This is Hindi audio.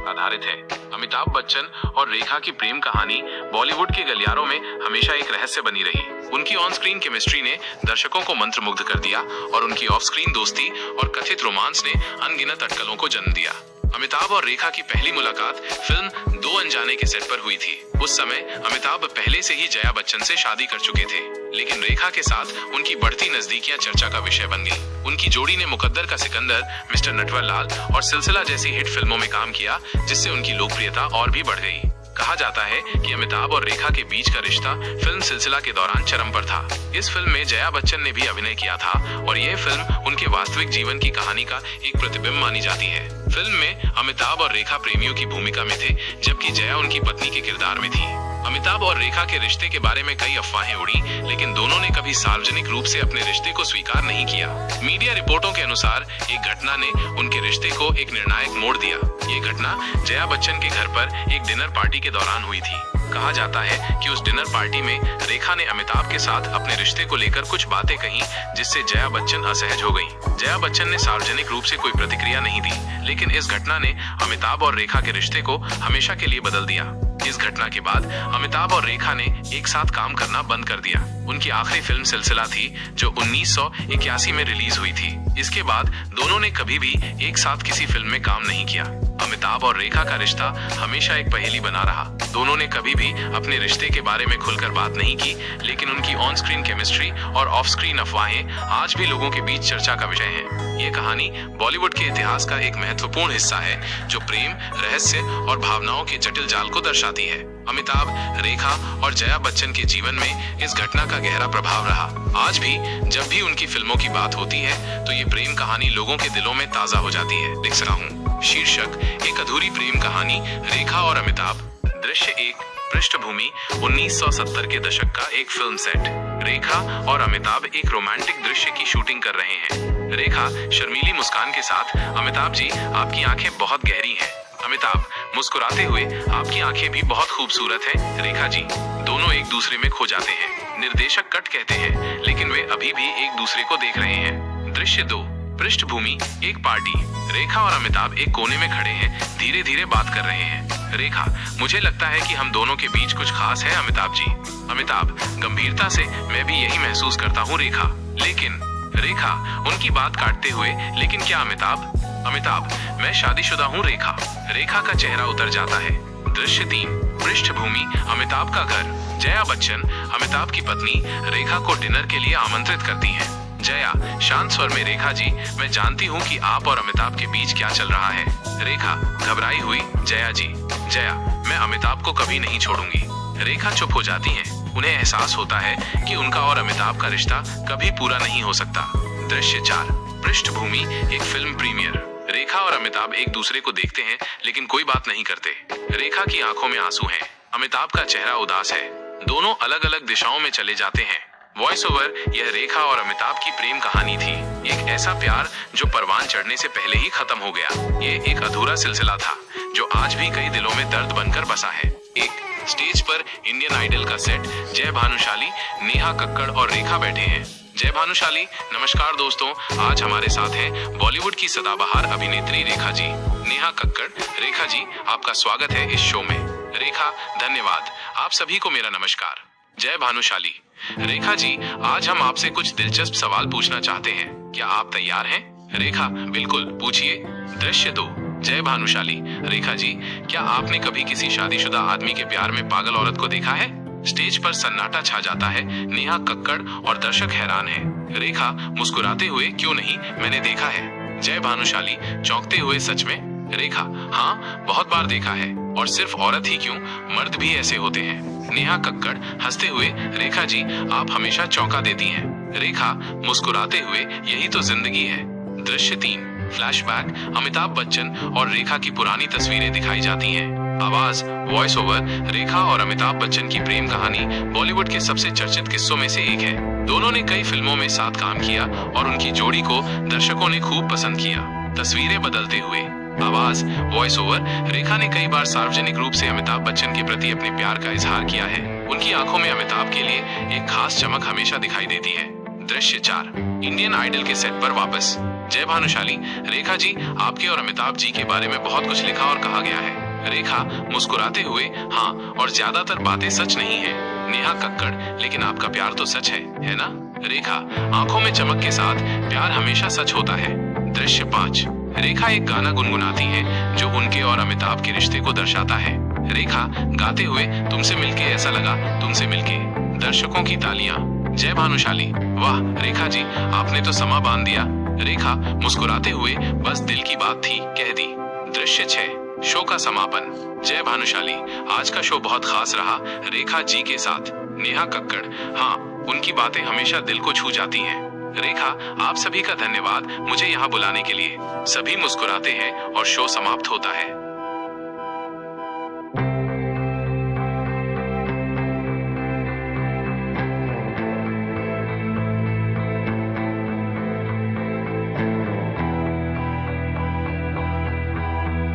आधारित है। अमिताभ बच्चन और रेखा की प्रेम कहानी बॉलीवुड के गलियारों में हमेशा एक रहस्य बनी रही। उनकी ऑन स्क्रीन केमिस्ट्री ने दर्शकों को मंत्रमुग्ध कर दिया और उनकी ऑफ स्क्रीन दोस्ती और कथित रोमांस ने अनगिनत अटकलों को जन्म दिया। अमिताभ और रेखा की पहली मुलाकात फिल्म दो अनजाने के सेट पर हुई थी। उस समय अमिताभ पहले से ही जया बच्चन से शादी कर चुके थे, लेकिन रेखा के साथ उनकी बढ़ती नजदीकियां चर्चा का विषय बन गई। उनकी जोड़ी ने मुकद्दर का सिकंदर, मिस्टर नटवरलाल और सिलसिला जैसी हिट फिल्मों में काम किया, जिससे उनकी लोकप्रियता और भी बढ़ गई। कहा जाता है कि अमिताभ और रेखा के बीच का रिश्ता फिल्म सिलसिला के दौरान चरम पर था। इस फिल्म में जया बच्चन ने भी अभिनय किया था और यह फिल्म उनके वास्तविक जीवन की कहानी का एक प्रतिबिंब मानी जाती है। फिल्म में अमिताभ और रेखा प्रेमियों की भूमिका में थे, जबकि जया उनकी पत्नी के किरदार में थी। अमिताभ और रेखा के रिश्ते के बारे में कई अफवाहें उड़ी, लेकिन दोनों ने कभी सार्वजनिक रूप से अपने रिश्ते को स्वीकार नहीं किया। मीडिया रिपोर्टों के अनुसार एक घटना ने उनके रिश्ते को एक निर्णायक मोड़ दिया। ये घटना जया बच्चन के घर पर एक डिनर पार्टी के दौरान हुई थी। कहा जाता है कि उस डिनर पार्टी में रेखा ने अमिताभ के साथ अपने रिश्ते को लेकर कुछ बातें कही, जिससे जया बच्चन असहज हो गईं। जया बच्चन ने सार्वजनिक रूप से कोई प्रतिक्रिया नहीं दी, लेकिन इस घटना ने अमिताभ और रेखा के रिश्ते को हमेशा के लिए बदल दिया। इस घटना के बाद अमिताभ और रेखा ने एक साथ काम करना बंद कर दिया। उनकी आखिरी फिल्म सिलसिला थी, जो 1981 में रिलीज हुई थी। इसके बाद दोनों ने कभी भी एक साथ किसी फिल्म में काम नहीं किया। अमिताभ और रेखा का रिश्ता हमेशा एक पहेली बना रहा। दोनों ने कभी भी अपने रिश्ते के बारे में खुलकर बात नहीं की, लेकिन उनकी ऑन स्क्रीन केमिस्ट्री और ऑफ स्क्रीन अफवाहें आज भी लोगों के बीच चर्चा का विषय है। ये कहानी बॉलीवुड के इतिहास का एक महत्वपूर्ण हिस्सा है, जो प्रेम, रहस्य और भावनाओं के जटिल जाल को दर्शाती है। अमिताभ, रेखा और जया बच्चन के जीवन में इस घटना का गहरा प्रभाव रहा। आज भी जब भी उनकी फिल्मों की बात होती है, तो ये प्रेम कहानी लोगों के दिलों में ताजा हो जाती है। लिख रहा हूँ शीर्षक, एक अधूरी प्रेम कहानी, रेखा और अमिताभ। दृश्य 1, पृष्ठभूमि 1970 के दशक का एक फिल्म सेट। रेखा और अमिताभ एक रोमांटिक दृश्य की शूटिंग कर रहे हैं। रेखा शर्मीली मुस्कान के साथ, अमिताभ जी आपकी आंखें बहुत गहरी हैं। अमिताभ मुस्कुराते हुए, आपकी आंखें भी बहुत खूबसूरत हैं। रेखा जी, दोनों एक दूसरे में खो जाते हैं। निर्देशक कट कहते हैं, लेकिन वे अभी भी एक दूसरे को देख रहे हैं। दृश्य 2, पृष्ठभूमि एक पार्टी। रेखा और अमिताभ एक कोने में खड़े हैं, धीरे धीरे बात कर रहे हैं। रेखा, मुझे लगता है कि हम दोनों के बीच कुछ खास है अमिताभ जी। अमिताभ गंभीरता से, मैं भी यही महसूस करता हूँ रेखा। लेकिन रेखा उनकी बात काटते हुए, लेकिन क्या अमिताभ? अमिताभ, मैं शादीशुदा हूँ रेखा। रेखा का चेहरा उतर जाता है। दृश्य 3, पृष्ठभूमि अमिताभ का घर। जया बच्चन, अमिताभ की पत्नी, रेखा को डिनर के लिए आमंत्रित करती हैं। जया शांत स्वर में, रेखा जी, मैं जानती हूँ कि आप और अमिताभ के बीच क्या चल रहा है। रेखा घबराई हुई, जया जी, जया, मैं अमिताभ को कभी नहीं छोड़ूंगी। रेखा चुप हो जाती हैं। उन्हें एहसास होता है कि उनका और अमिताभ का रिश्ता कभी पूरा नहीं हो सकता। दृश्य 4, पृष्ठभूमि एक फिल्म प्रीमियर। रेखा और अमिताभ एक दूसरे को देखते हैं, लेकिन कोई बात नहीं करते। रेखा की आंखों में आंसू हैं, अमिताभ का चेहरा उदास है। दोनों अलग अलग दिशाओं में चले जाते हैं। वॉइस ओवर, यह रेखा और अमिताभ की प्रेम कहानी थी। एक ऐसा प्यार जो परवान चढ़ने से पहले ही खत्म हो गया। ये एक अधूरा सिलसिला था, जो आज भी कई दिलों में दर्द बनकर बसा है। एक स्टेज पर इंडियन आइडल का सेट। जय भानुशाली, नेहा कक्कड़ और रेखा बैठे हैं। जय भानुशाली, नमस्कार दोस्तों, आज हमारे साथ हैं बॉलीवुड की सदाबहार अभिनेत्री रेखा जी। नेहा कक्कड़, रेखा जी, आपका स्वागत है इस शो में। रेखा, धन्यवाद। आप सभी को मेरा नमस्कार। जय भानुशाली, रेखा जी, आज हम आपसे कुछ दिलचस्प सवाल पूछना चाहते हैं, क्या आप तैयार हैं? रेखा, बिल्कुल, पूछिए। दृश्य 2, जय भानुशाली, रेखा जी, क्या आपने कभी किसी शादीशुदा आदमी के प्यार में पागल औरत को देखा है? स्टेज पर सन्नाटा छा जाता है। नेहा कक्कड़ और दर्शक हैरान हैं। रेखा मुस्कुराते हुए, क्यों नहीं, मैंने देखा है। जय भानुशाली चौंकते हुए, सच में? रेखा, हाँ, बहुत बार देखा है, और सिर्फ औरत ही क्यों, मर्द भी ऐसे होते हैं। नेहा कक्कड़ हंसते हुए, रेखा जी, आप हमेशा चौंका देती हैं। रेखा मुस्कुराते हुए, यही तो जिंदगी है। दृश्य 3, फ्लैशबैक। अमिताभ बच्चन और रेखा की पुरानी तस्वीरें दिखाई जाती हैं। आवाज, वॉइस ओवर, रेखा और अमिताभ बच्चन की प्रेम कहानी बॉलीवुड के सबसे चर्चित किस्सों में से एक है। दोनों ने कई फिल्मों में साथ काम किया और उनकी जोड़ी को दर्शकों ने खूब पसंद किया। तस्वीरें बदलते हुए। आवाज, वॉइस ओवर, रेखा ने कई बार सार्वजनिक रूप से अमिताभ बच्चन के प्रति अपने प्यार का इजहार किया है। उनकी आंखों में अमिताभ के लिए एक खास चमक हमेशा दिखाई देती है। दृश्य 4, इंडियन आइडल के सेट पर वापस। जय भानुशाली, रेखा जी, आपके और अमिताभ जी के बारे में बहुत कुछ लिखा और कहा गया है। रेखा मुस्कुराते हुए, हाँ, और ज्यादातर बातें सच नहीं है। नेहा कक्कड़, लेकिन आपका प्यार तो सच है ना? रेखा आंखों में चमक के साथ, प्यार हमेशा सच होता है। दृश्य 5, रेखा एक गाना गुनगुनाती है जो उनके और अमिताभ के रिश्ते को दर्शाता है। रेखा गाते हुए, तुमसे मिलके ऐसा लगा, तुमसे मिलके। दर्शकों की तालियां। जय भानुशाली, वाह रेखा जी, आपने तो समा बांध दिया। रेखा मुस्कुराते हुए, बस दिल की बात थी, कह दी। दृश्य 6, शो का समापन। जय भानुशाली, आज का शो बहुत खास रहा रेखा जी के साथ। नेहा कक्कड़, हाँ, उनकी बातें हमेशा दिल को छू जाती हैं। रेखा, आप सभी का धन्यवाद मुझे यहाँ बुलाने के लिए। सभी मुस्कुराते हैं और शो समाप्त होता है।